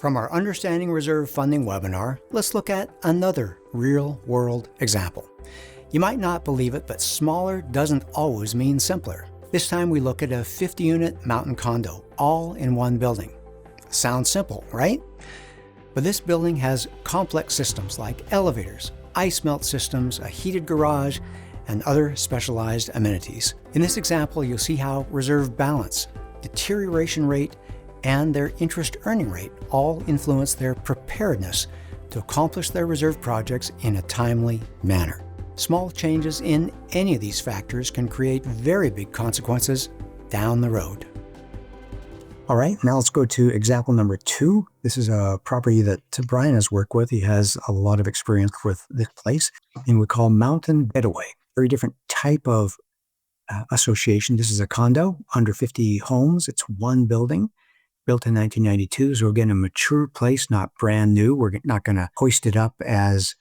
From our Understanding Reserve Funding webinar, let's look at another real-world example. You might not believe it, but smaller doesn't always mean simpler. This time we look at a 50-unit mountain condo, all in one building. Sounds simple, right? But this building has complex systems like elevators, ice melt systems, a heated garage, and other specialized amenities. In this example, you'll see how reserve balance, deterioration rate, and their interest earning rate all influence their preparedness to accomplish their reserve projects in a timely manner. Small changes in any of these factors can create very big consequences down the road. All right, now let's go to example number 2. This is a property that Brian has worked with. He has a lot of experience with this place, and we call Mountain Getaway. Very different type of association. This is a condo, under 50 homes. It's one building, built in 1992. So again, a mature place, not brand new. We're not going to hoist it up as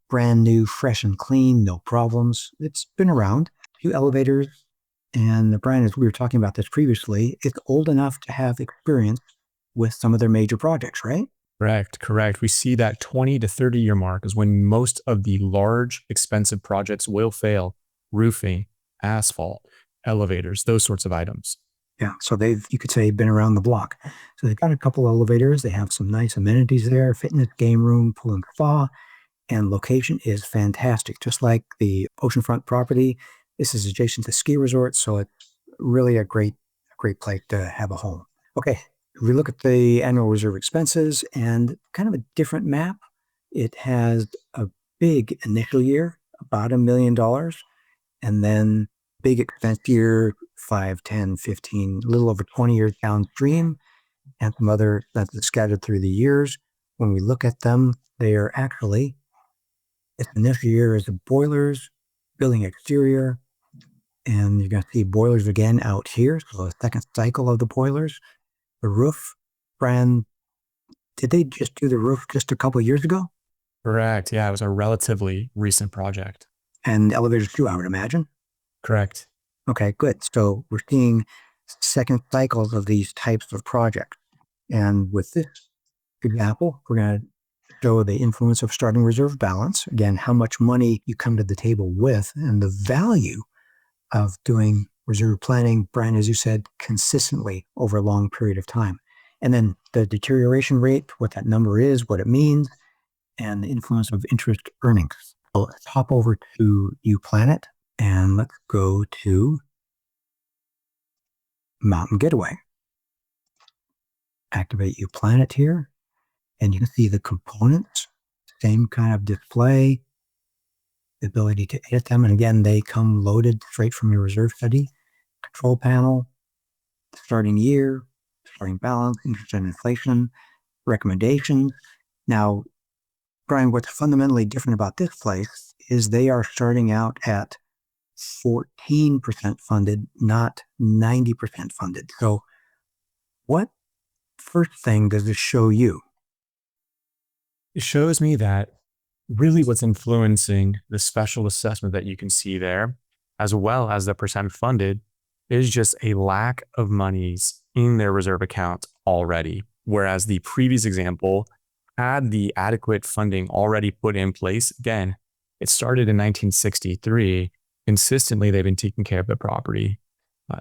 brand new, fresh and clean, no problems. It's been around. 2 elevators. And Brian, as we were talking about this previously, it's old enough to have experience with some of their major projects, right? Correct. We see that 20 to 30 year mark is when most of the large, expensive projects will fail. Roofing, asphalt, elevators, those sorts of items. Yeah, so you could say, been around the block. So they've got a couple elevators. They have some nice amenities there, fitness, game room, pool and spa, and location is fantastic. Just like the oceanfront property, this is adjacent to ski resorts, so it's really a great place to have a home. Okay, we look at the annual reserve expenses and kind of a different map. It has a big initial year, about $1 million, and then big expense year, 5, 10, 15, a little over 20 years downstream, and some other that's scattered through the years. When we look at them, they are actually, its initial year is the boilers, building exterior, and you're going to see boilers again out here. So the second cycle of the boilers. The roof, Brian, did they just do the roof just a couple of years ago? Correct. Yeah, it was a relatively recent project. And elevators too, I would imagine. Correct. Okay, good. So we're seeing second cycles of these types of projects. And with this example, we're going to show the influence of starting reserve balance. Again, how much money you come to the table with and the value of doing reserve planning, Brian, as you said, consistently over a long period of time. And then the deterioration rate, what that number is, what it means, and the influence of interest earnings. So let's hop over to UPlanet and let's go to Mountain Getaway. Activate UPlanet here, and you can see the components, same kind of display, the ability to edit them. And again, they come loaded straight from your reserve study. Control panel, starting year, starting balance, interest and inflation, recommendations. Now, Brian, what's fundamentally different about this place is they are starting out at 14% funded, not 90% funded. So what first thing does this show you? It shows me that really what's influencing the special assessment that you can see there, as well as the percent funded, is just a lack of monies in their reserve account already. Whereas the previous example had the adequate funding already put in place. Again, it started in 1963. Consistently, they've been taking care of the property.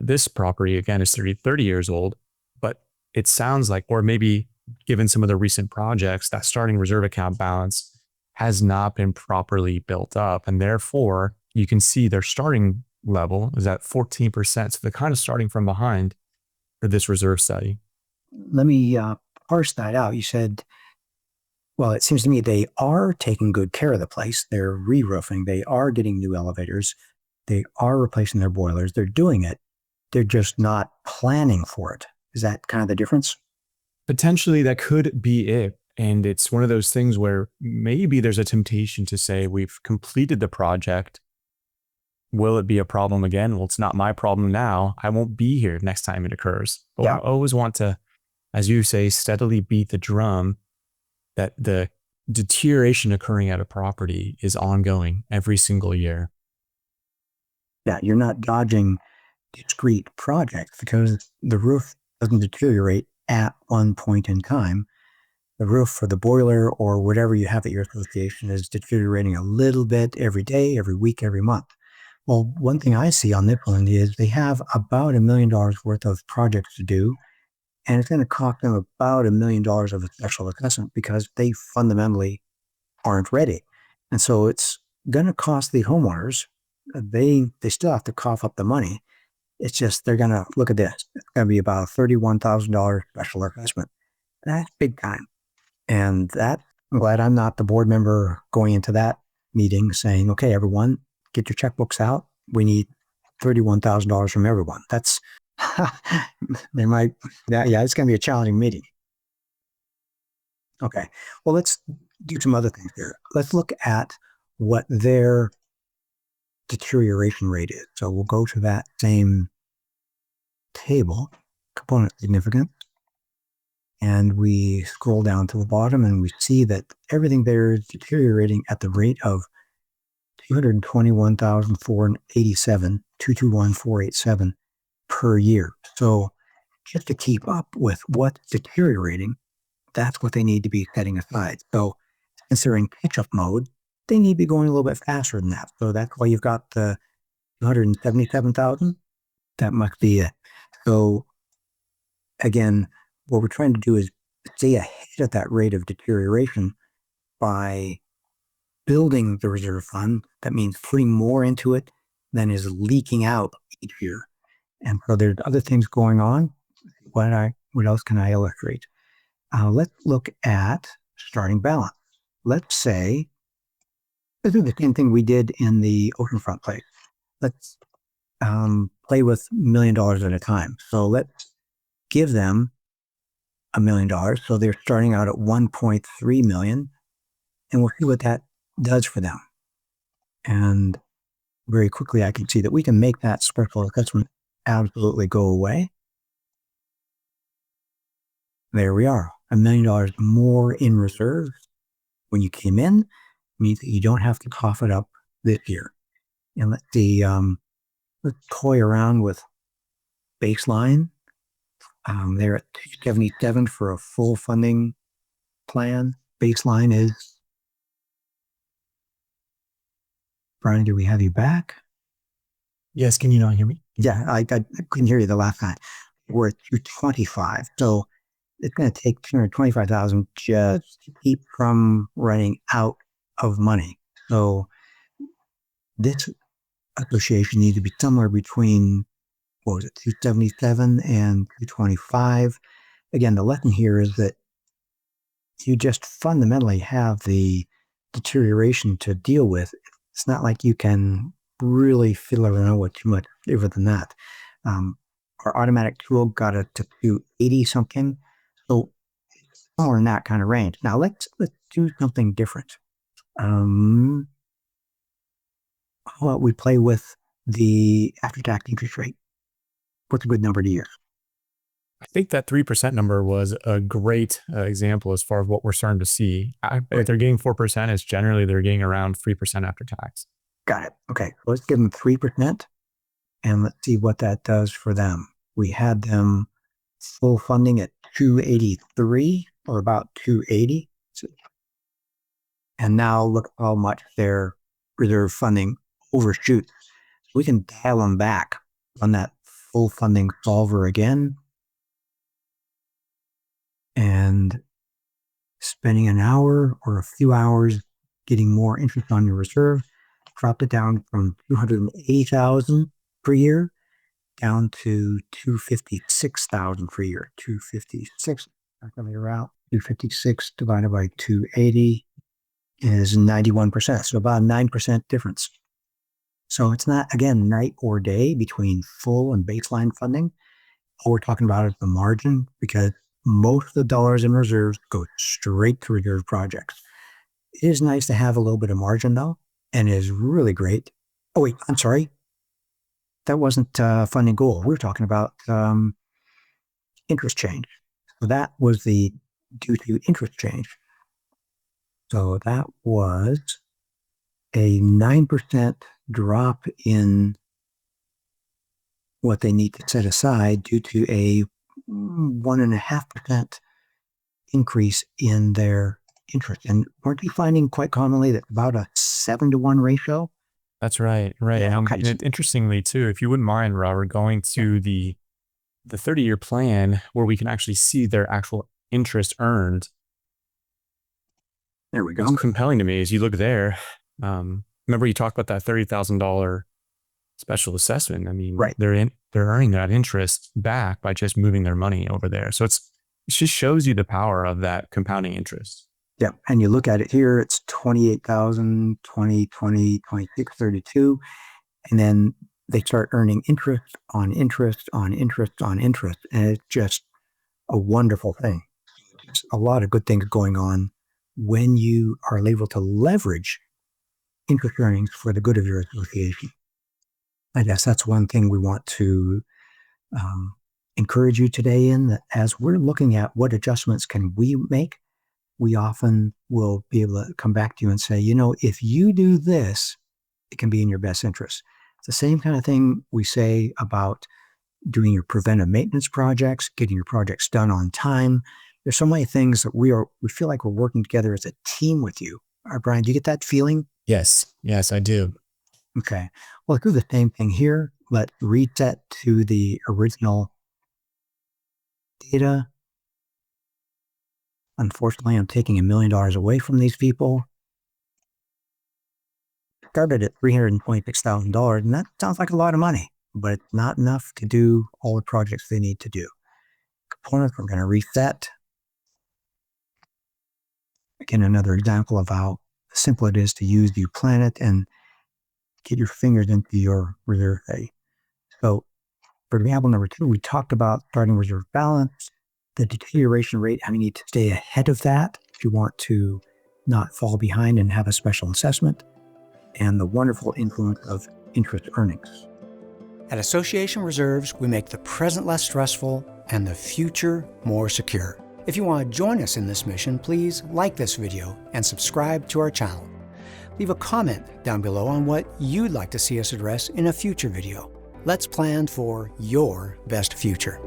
This property, again, is 30 years old, but it sounds like, or maybe given some of the recent projects, that starting reserve account balance has not been properly built up. And therefore, you can see their starting level is at 14%. So they're kind of starting from behind for this reserve study. Let me parse that out. You said, well, it seems to me they are taking good care of the place. They're re-roofing. They are getting new elevators. They are replacing their boilers. They're doing it. They're just not planning for it. Is that kind of the difference? Potentially, that could be it. And it's one of those things where maybe there's a temptation to say, we've completed the project. Will it be a problem again? Well, it's not my problem now. I won't be here next time it occurs. But I always want to, as you say, steadily beat the drum that the deterioration occurring at a property is ongoing every single year. Yeah, you're not dodging discrete projects because the roof doesn't deteriorate at one point in time. the roof or the boiler or whatever you have at your association is deteriorating a little bit every day, every week, every month. Well, one thing I see on this one is they have about $1 million worth of projects to do, and it's going to cost them about $1 million of a special assessment because they fundamentally aren't ready. And so it's going to cost the homeowners. They still have to cough up the money. It's just they're going to look at this. It's going to be about a $31,000 special assessment. That's big time. And that, I'm glad I'm not the board member going into that meeting saying, okay, everyone, get your checkbooks out. We need $31,000 from everyone. That's, they might, yeah, it's going to be a challenging meeting. Okay, well, let's do some other things here. Let's look at what their deterioration rate is. So we'll go to that same table, component significance, and we scroll down to the bottom and we see that everything there is deteriorating at the rate of 221,487, 221,487 per year. So just to keep up with what's deteriorating, that's what they need to be setting aside. So since they're in catch-up mode, they need to be going a little bit faster than that. So that's why you've got the 277,000. That must be it. So again, what we're trying to do is stay ahead of that rate of deterioration by building the reserve fund. That means putting more into it than is leaking out each year. And so there's other things going on. What else can I illustrate? Let's look at starting balance. Let's do the same thing we did in the oceanfront place. Let's play with $1 million at a time. So let's give them $1 million. So they're starting out at 1.3 million, and we'll see what that does for them. And very quickly, I can see that we can make that special assessment absolutely go away. There we are, $1 million more in reserves when you came in, means that you don't have to cough it up this year. And let's see, let's toy around with baseline. They're at 277 for a full funding plan. Baseline is, Brian, do we have you back? Yes, can you not hear me? Yeah, I couldn't hear you the last time. We're at 225. So it's going to take 225,000 just to keep from running out of money. So this association needs to be somewhere between, 277 and 225. Again, the lesson here is that you just fundamentally have the deterioration to deal with. It's not like you can really fiddle around with too much over than that. Our automatic tool got it to 280 something. So somewhere in that kind of range. Now let's do something different. How about we play with the after-tax interest rate? What's a good number to use? I think that 3% number was a great example as far as what we're starting to see. If they're getting 4%, it's generally they're getting around 3% after tax. Got it. Okay, let's give them 3% and let's see what that does for them. We had them full funding at 283 or about 280. And now look how much their reserve funding overshoots. We can dial them back on that full funding solver again. And spending an hour or a few hours getting more interest on your reserve, dropped it down from 280,000 per year down to 256,000 per year. 256, calculator out. 256 divided by 280 is 91%. So about a 9% difference. So it's not, again, night or day between full and baseline funding. All we're talking about is the margin, because most of the dollars in reserves go straight to reserve projects. It is nice to have a little bit of margin, though, and it is really great. Oh, wait, I'm sorry. That wasn't funding goal. We were talking about interest change. So that was the due to interest change. So that was a 9% drop in what they need to set aside due to a 1.5% increase in their interest. And weren't you finding quite commonly that about a 7-to-1 ratio? That's right. Right. Yeah, And interestingly too, if you wouldn't mind, Robert, going to the 30-year plan where we can actually see their actual interest earned. There we go. What's compelling to me is you look there. Remember you talked about that $30,000 special assessment. I mean, right. They're earning that interest back by just moving their money over there. So it just shows you the power of that compounding interest. Yeah. And you look at it here, it's 28,000, 20, 20, 26, 32. And then they start earning interest on interest on interest on interest. And it's just a wonderful thing. There's a lot of good things going on when you are able to leverage interest earnings for the good of your association. I guess that's one thing we want to encourage you today in, that as we're looking at what adjustments can we make, we often will be able to come back to you and say, if you do this, it can be in your best interest. It's the same kind of thing we say about doing your preventive maintenance projects, getting your projects done on time. There's so many things that we feel like we're working together as a team with you. All right, Brian, do you get that feeling? Yes, I do. Okay. Well, let's do the same thing here. Let's reset to the original data. Unfortunately, I'm taking $1 million away from these people. Started at $326,000, and that sounds like a lot of money, but it's not enough to do all the projects they need to do. Components, we're going to reset. Again, another example of how simple it is to use the planet and get your fingers into your reserve pay. So, for example number 2, we talked about starting reserve balance, the deterioration rate, how you need to stay ahead of that if you want to not fall behind and have a special assessment, and the wonderful influence of interest earnings. At Association Reserves, we make the present less stressful and the future more secure. If you want to join us in this mission, please like this video and subscribe to our channel. Leave a comment down below on what you'd like to see us address in a future video. Let's plan for your best future.